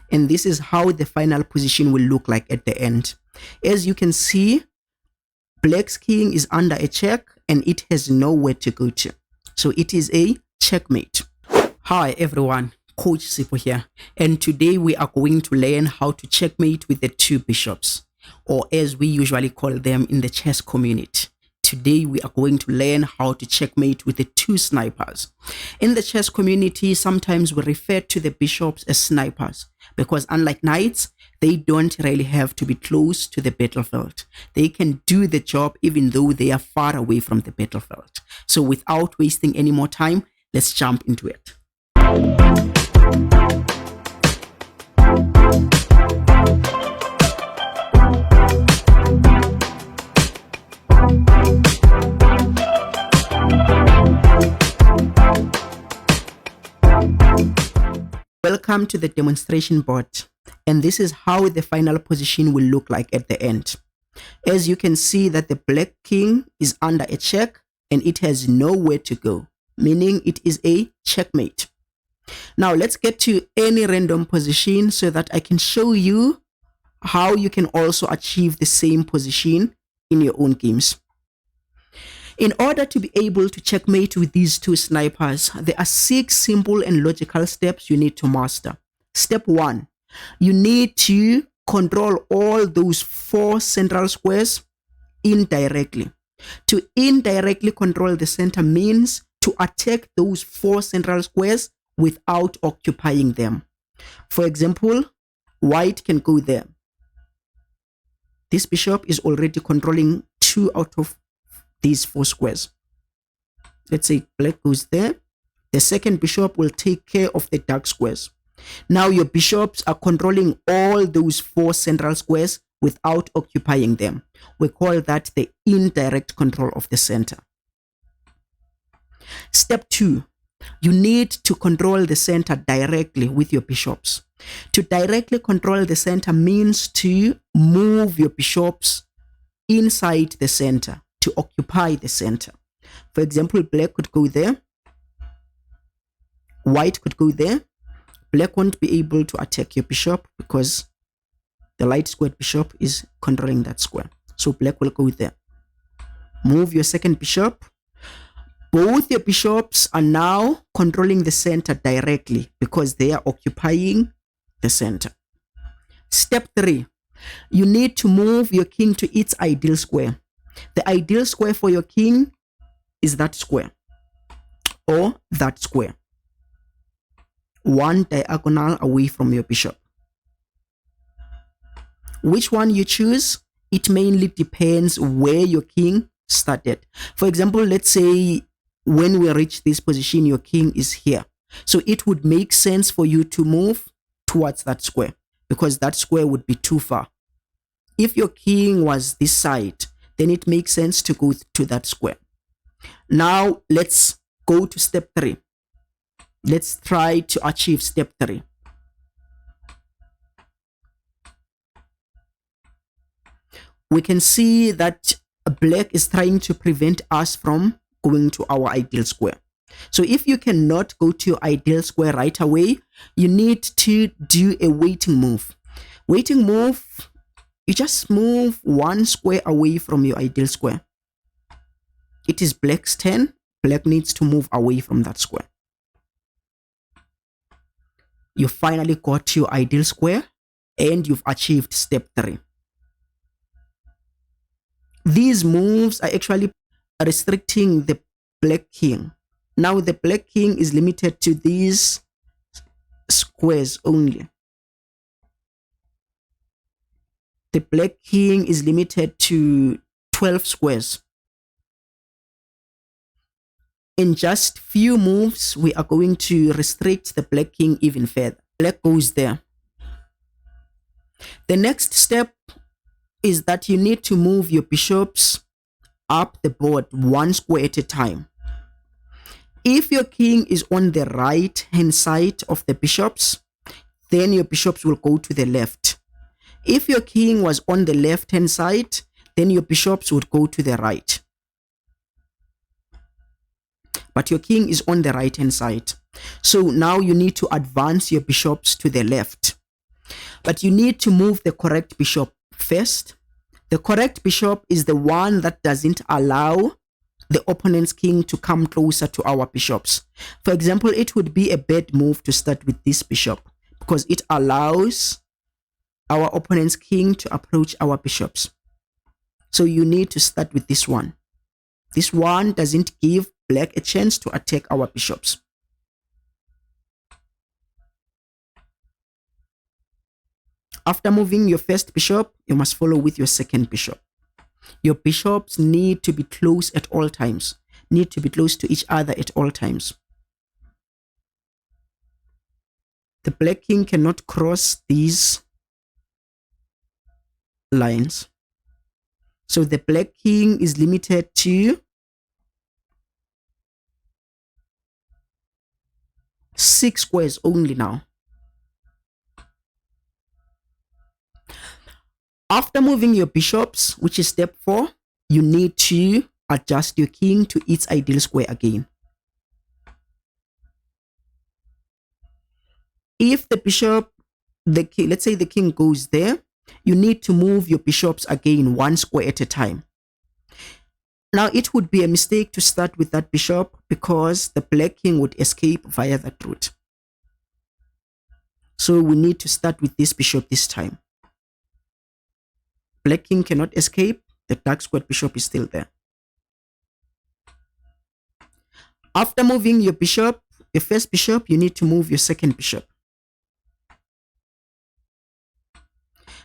And this is how the final position will look like at the end. As you can see, black's king is under a check and it has nowhere to go to. So it is a checkmate. Hi everyone, Coach Sipho here. And today we are going to learn how to checkmate with the two bishops, or as we usually call them in the chess community. Today we are going to learn how to checkmate with the two snipers. In the chess community, sometimes we refer to the bishops as snipers because unlike knights, they don't really have to be close to the battlefield. They can do the job even though they are far away from the battlefield. So without wasting any more time, let's jump into it. Welcome to the demonstration board, and this is how the final position will look like at the end. As you can see that the black king is under a check and it has nowhere to go, meaning it is a checkmate. Now let's get to any random position so that I can show you how you can also achieve the same position in your own games. In order to be able to checkmate with these two snipers, there are 6 simple and logical steps you need to master. Step 1, you need to control all those 4 central squares indirectly. To indirectly control the center means to attack those 4 central squares without occupying them. For example, white can go there. This bishop is already controlling 2 out of these 4 squares. Let's say black goes there. The second bishop will take care of the dark squares. Now your bishops are controlling all those 4 central squares without occupying them. We call that the indirect control of the center. Step 2, you need to control the center directly with your bishops. To directly control the center means to move your bishops inside the center, to occupy the center. For example, black could go there, white could go there. Black won't be able to attack your bishop because the light squared bishop is controlling that square. So black will go there. Move your second bishop. Both your bishops are now controlling the center directly because they are occupying the center. Step 3, you need to move your king to its ideal square. The ideal square for your king is that square or that square, one diagonal away from your bishop. Which one you choose, it mainly depends where your king started. For example, let's say when we reach this position, your king is here. So it would make sense for you to move towards that square because that square would be too far. If your king was this side, then it makes sense to go to that square. Now let's go to step 3. Let's try to achieve step 3. We can see that black is trying to prevent us from going to our ideal square. So if you cannot go to your ideal square right away, you need to do a waiting move. Waiting move, you just move 1 square away from your ideal square. It is black's turn. Black needs to move away from that square. You finally got to your ideal square and you've achieved step 3. These moves are actually restricting the black king. Now the black king is limited to these squares only. The black king is limited to 12 squares. In just few moves, we are going to restrict the black king even further. Black goes there. The next step is that you need to move your bishops up the board 1 square at a time. If your king is on the right hand side of the bishops, then your bishops will go to the left. If your king was on the left hand side, then your bishops would go to the right. But your king is on the right hand side. So now you need to advance your bishops to the left. But you need to move the correct bishop first. The correct bishop is the one that doesn't allow the opponent's king to come closer to our bishops. For example, it would be a bad move to start with this bishop because it allows our opponent's king to approach our bishops. So you need to start with this one. This one doesn't give black a chance to attack our bishops. After moving your first bishop, you must follow with your second bishop. Your bishops need to be close at all times, need to be close to each other at all times. The black king cannot cross these lines. So the black king is limited to 6 squares only now. After moving your bishops, which is step 4, you need to adjust your king to its ideal square again. If the bishop, let's say the king goes there, you need to move your bishops again 1 square at a time. Now, it would be a mistake to start with that bishop because the black king would escape via that route. So we need to start with this bishop this time. Black king cannot escape. The dark squared bishop is still there. After moving your bishop, your first bishop, you need to move your second bishop.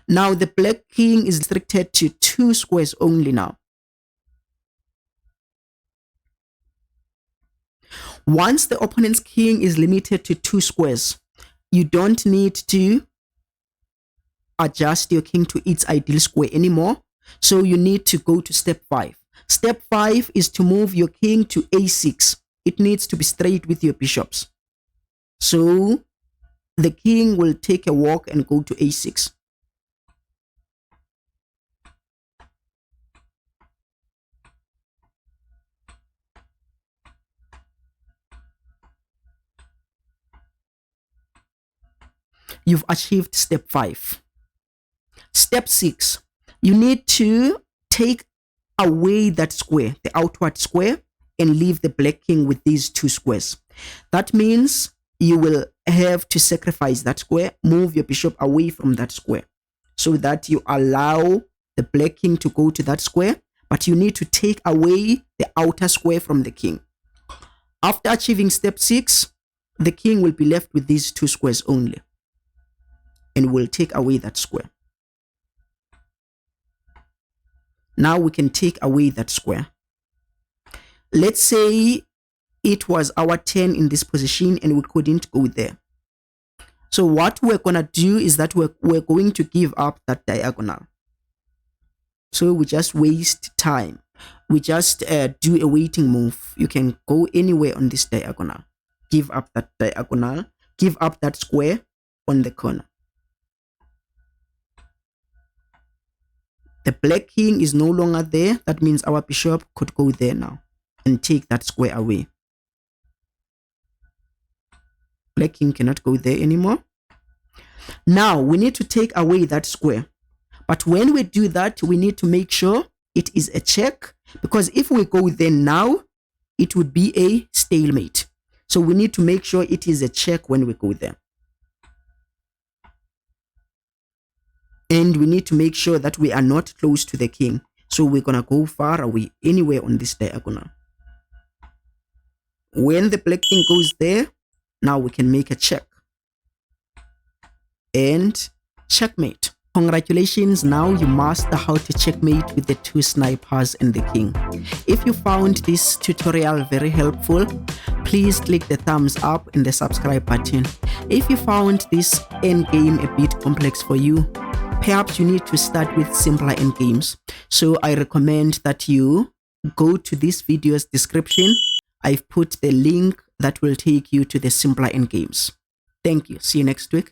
Now the black king is restricted to 2 squares only now. Once the opponent's king is limited to 2 squares, you don't need to adjust your king to its ideal square anymore. So you need to go to step 5. Step 5 is to move your king to a6. It needs to be straight with your bishops. So the king will take a walk and go to a6. You've achieved step 5. Step 6, you need to take away that square, the outward square, and leave the black king with these 2 squares. That means you will have to sacrifice that square, move your bishop away from that square so that you allow the black king to go to that square, but you need to take away the outer square from the king. After achieving step 6, the king will be left with these 2 squares only and will take away that square. Now we can take away that square. Let's say it was our turn in this position and we couldn't go there. So what we're going to do is that we're going to give up that diagonal. So we just waste time. We just do a waiting move. You can go anywhere on this diagonal. Give up that diagonal. Give up that square on the corner. The black king is no longer there. That means our bishop could go there now and take that square away. Black king cannot go there anymore. Now we need to take away that square. But when we do that, we need to make sure it is a check, because if we go there now, it would be a stalemate. So we need to make sure it is a check when we go there. And we need to make sure that we are not close to the king. So we're going to go far away, anywhere on this diagonal. When the black king goes there, now we can make a check. And checkmate. Congratulations, now you master how to checkmate with the 2 snipers and the king. If you found this tutorial very helpful, please click the thumbs up and the subscribe button. If you found this endgame a bit complex for you, perhaps you need to start with simpler endgames. So I recommend that you go to this video's description. I've put the link that will take you to the simpler endgames. Thank you. See you next week.